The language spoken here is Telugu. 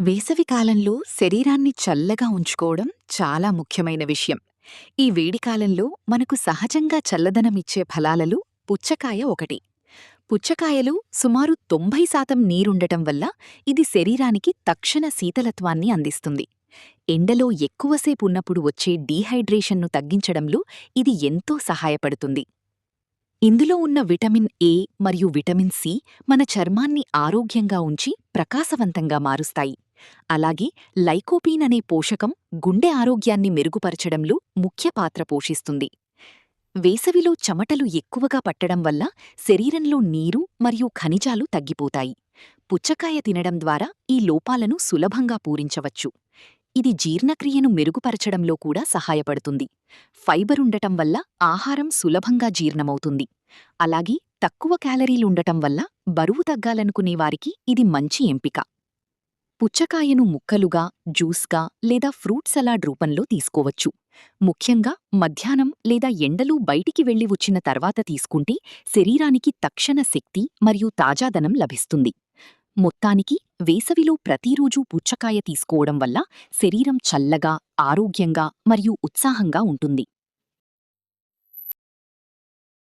వేసవికాలంలో శరీరాన్ని చల్లగా ఉంచుకోవడం చాలా ముఖ్యమైన విషయం. ఈ వేడికాలంలో మనకు సహజంగా చల్లదనమిచ్చే ఫలాలలో పుచ్చకాయ ఒకటి. పుచ్చకాయలు సుమారు 90% నీరుండటం వల్ల ఇది శరీరానికి తక్షణ శీతలత్వాన్ని అందిస్తుంది. ఎండలో ఎక్కువసేపు ఉన్నప్పుడు వచ్చే డీహైడ్రేషన్ను తగ్గించడంలో ఇది ఎంతో సహాయపడుతుంది. ఇందులో ఉన్న విటమిన్ ఏ మరియు విటమిన్ సి మన చర్మాన్ని ఆరోగ్యంగా ఉంచి ప్రకాశవంతంగా మారుస్తాయి. అలాగే లైకోపీన్ అనే పోషకం గుండె ఆరోగ్యాన్ని మెరుగుపరచడంలో ముఖ్య పాత్ర పోషిస్తుంది. వేసవిలో చెమటలు ఎక్కువగా పట్టడం వల్ల శరీరంలో నీరు మరియు ఖనిజాలు తగ్గిపోతాయి. పుచ్చకాయ తినడం ద్వారా ఈ లోపాలను సులభంగా పూరించవచ్చు. ఇది జీర్ణక్రియను మెరుగుపరచడంలో కూడా సహాయపడుతుంది. ఫైబరుండటం వల్ల ఆహారం సులభంగా జీర్ణమవుతుంది. అలాగే తక్కువ క్యాలరీలుండటం వల్ల బరువు తగ్గాలనుకునేవారికి ఇది మంచి ఎంపిక. పుచ్చకాయను ముక్కలుగా, జ్యూస్గా లేదా ఫ్రూట్ సలాడ్ రూపంలో తీసుకోవచ్చు. ముఖ్యంగా మధ్యాహ్నం లేదా ఎండలో బయటికి వెళ్లి వచ్చిన తర్వాత తీసుకుంటే శరీరానికి తక్షణ శక్తి మరియు తాజాదనం లభిస్తుంది. మొత్తానికి వేసవిలో ప్రతిరోజూ పుచ్చకాయ తీసుకోవడం వల్ల శరీరం చల్లగా, ఆరోగ్యంగా మరియు ఉత్సాహంగా ఉంటుంది.